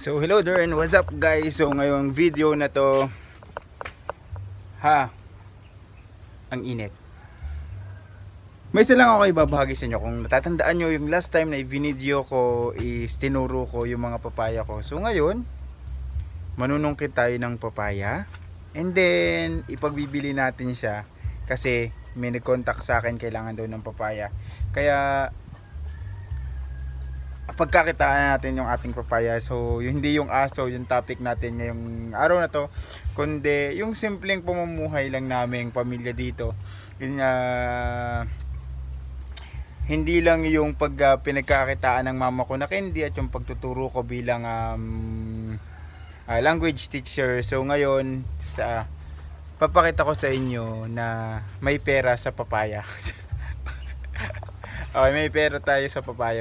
So hello there and what's up guys. So ngayong video na to, ang init. May isa lang ako ibabahagi sa inyo. Kung natatandaan nyo, yung last time na i-video ko is tinuro ko yung mga papaya ko. So ngayon, manunungkit tayo ng papaya. And then, ipagbibili natin siya. Kasi may nag-contact sa akin, kailangan daw ng papaya. Kaya, pagkakitaan natin yung ating papaya. So, hindi yung aso, yung topic natin ngayong araw na to. Kundi, yung simpleng pamumuhay lang naming pamilya dito. Yun, hindi lang yung pinagkakitaan ng mama ko na candy at yung pagtuturo ko bilang language teacher. So ngayon papakita ko sa inyo na may pera sa papaya. Okay, may pera tayo sa papaya,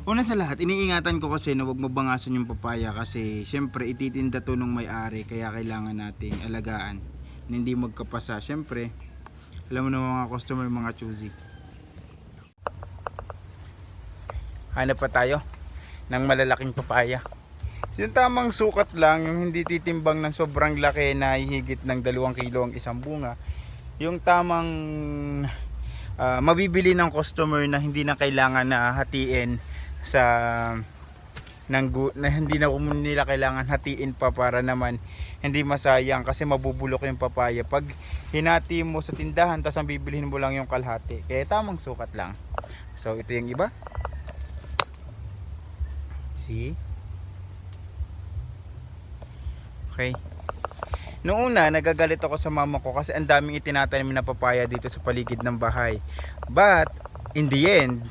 Una sa lahat, iniingatan ko kasi na huwag mabangasan yung papaya kasi syempre ititinda to ng may-ari, kaya kailangan nating alagaan na hindi magkapasa. Syempre, alam mo na mga customer, mga choosy. Hanap pa tayo ng malalaking papaya. Yung tamang sukat lang, yung hindi titimbang ng sobrang laki na higit ng 2 kilo ang isang bunga. Yung tamang mabibili ng customer na hindi na kailangan na hatiin na hindi na nila kailangan hatiin pa para naman hindi masayang, kasi mabubulok yung papaya pag hinati mo sa tindahan tapos ang bibilihin mo lang yung kalahati. Kaya tamang sukat lang. So ito yung iba. See? Okay. Noong una, nagagalit ako sa mama ko kasi ang daming itinatanim na papaya dito sa paligid ng bahay. But in the end,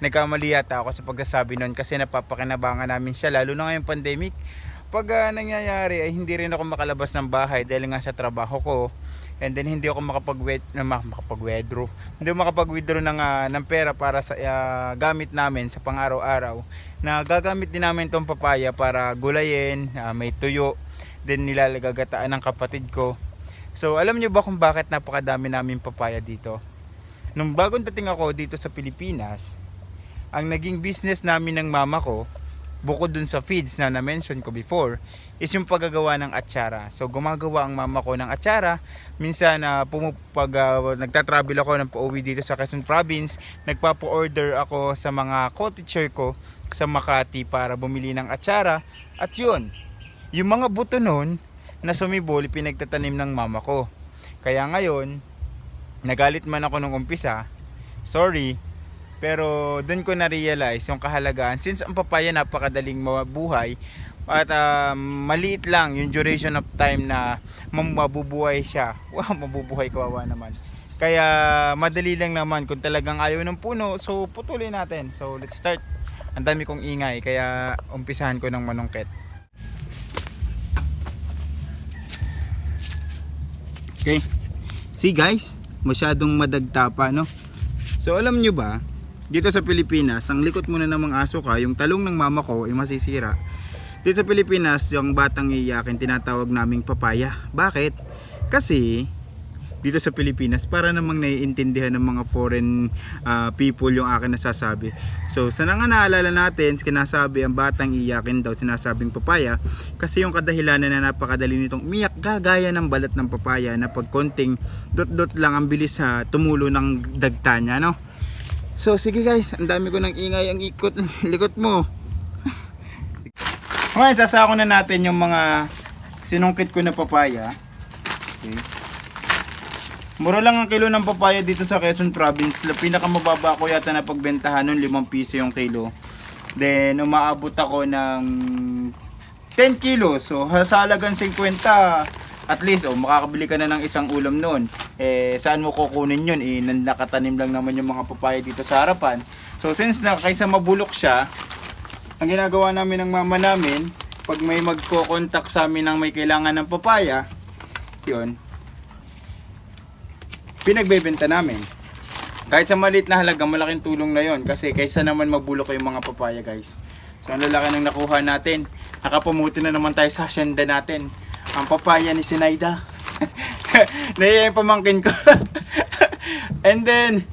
nagkamali yata ako sa pagsasabi nun kasi napapakinabangan namin siya, lalo na ngayong pandemic. Pag nangyayari ay hindi rin ako makalabas ng bahay dahil nga sa trabaho ko, and then hindi ako makapag-withdraw ng pera para sa gamit namin sa pang-araw-araw, na gagamit din namin tong papaya para gulayin, may tuyo din nilalagataan ng kapatid ko. So alam nyo ba kung bakit napakadami namin papaya dito? Nung bagong dating ako dito sa Pilipinas, ang naging business namin ng mama ko, bukod dun sa feeds na na-mention ko before, is yung paggagawa ng atsara. So gumagawa ang mama ko ng atsara. Minsan nagtatravel ako ng pauwi dito sa Quezon Province, nagpapa-order ako sa mga co-teacher ko sa Makati para bumili ng atsara. At yun, yung mga buto nun na sumibol, pinagtatanim ng mama ko. Kaya ngayon, nagalit man ako nung umpisa, sorry, pero doon ko na-realize yung kahalagaan. Since ang papaya napakadaling mabuhay at maliit lang yung duration of time na mabubuhay siya. Wow, mabubuhay, kawawa naman. Kaya madali lang naman kung talagang ayaw ng puno, so putulin natin. So let's start. Ang dami kong ingay kaya umpisahan ko ng manungkit. Okay. See guys, masyadong madagta pa, no? So alam nyo ba, dito sa Pilipinas, ang likot muna ng mga aso ka, yung talong ng mama ko ay masisira. Dito sa Pilipinas, yung batang iyakin tinatawag naming papaya. Bakit? Kasi dito sa Pilipinas, para namang naiintindihan ng mga foreign people yung akin nasasabi. So sa nga naalala natin, kinasabi ang batang iyakin daw, sinasabing papaya, kasi yung kadahilanan na napakadali nitong umiyak, gaya ng balat ng papaya na pag konting dot-dot lang ang bilis tumulo ng dagta niya, no? So sige guys, ang dami ko ng ingay, ang likot mo. Ngayon, sasako na natin yung mga sinungkit ko na papaya. Okay. Mura lang ang kilo ng papaya dito sa Quezon Province. Pinakamababa ko yata na pagbentahan nun, 5 piso yung kilo. Then umaabot ako ng 10 kilos. So sa halagang 50, at least makakabili ka na ng isang ulam noon. Saan mo kukunin yun? Nakatanim lang naman yung mga papaya dito sa harapan. So since kaysa mabulok siya, ang ginagawa namin ng mama namin, pag may magko-contact sa amin ng may kailangan ng papaya, yun, pinagbebenta namin. Kahit sa maliit na halaga, malaking tulong na yon, kasi kaysa naman mabulok yung mga papaya guys. So ang lalaki ng nakuha natin. Nakapamuti na naman tayo sa hacienda natin. Ang papaya ni Sinaida. Nahiya yung pamangkin ko. And then,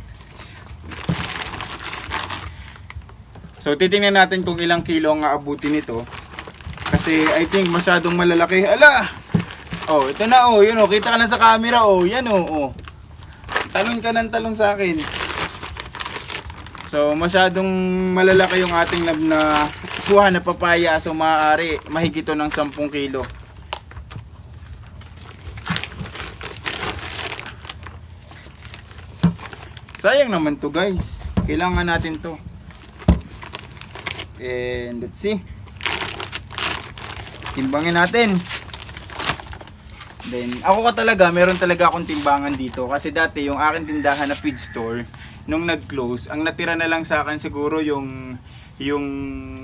so titingnan natin kung ilang kilo ang aabutin nito. Kasi I think masyadong malalaki. Ala! Oh, ito na oh, yun oh, kita ka na sa camera oh, yan oh. Talon ka ng talon sa akin. So masyadong malalaki yung ating na kuha na papaya, so maaari mahigit ito ng 10 kilo. Sayang naman to guys. Kailangan natin to. And let's see. Timbangin natin. Then ako talaga, meron talaga akong timbangan dito kasi dati yung aking tindahan na feed store nung nag-close, ang natira na lang sa akin siguro yung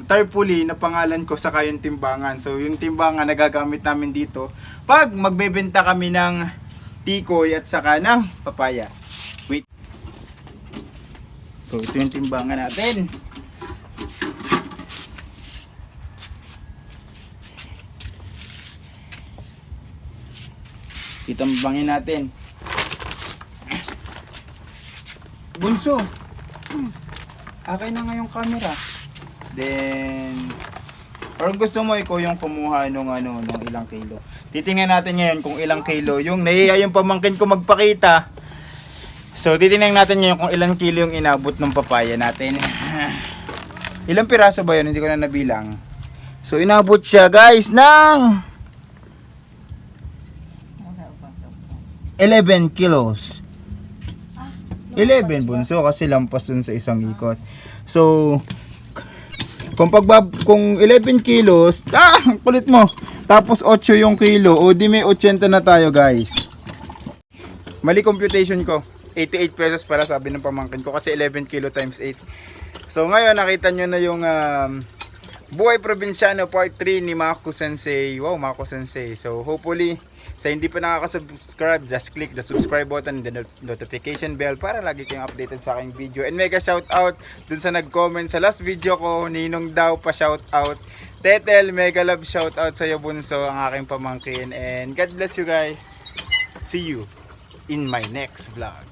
tarpaulin na pangalan ko sa yung timbangan. So yung timbangan nagagamit namin dito pag magbebenta kami ng tikoy at saka ng papaya. Wait. So ito yung timbangan natin. Itambangin natin. Bunso. Akin na nga yung camera. Then or gusto mo ikaw yung kumuha nung ilang kilo. Titingnan natin ngayon kung ilang kilo yung nahiya yung pamangkin ko magpakita. So titingnan natin ngayon kung ilang kilo yung inabot ng papaya natin. Ilang piraso ba yun? Hindi ko na nabilang. So inabot siya guys ng 11 kilos. 11 bunso kasi lampas dun sa isang ikot. So kung 11 kilos, kulit mo. Tapos 8 yung kilo, o di may 80 na tayo guys. Mali computation ko. 88 pesos para sabi ng pamangkin ko kasi 11 kilo times 8. So ngayon nakita nyo na yung Buhay Probinsyano Part 3 ni Mako Sensei. Wow, Mako Sensei. So hopefully sa hindi pa nakaka-subscribe, just click the subscribe button and the notification bell para lagi kayong updated sa aking video. And mega shout out dun sa nag-comment sa last video ko, Ninong daw pa shout out. Tetel, mega love shout out sa iyo bunso, ang aking pamangkin. And God bless you guys. See you in my next vlog.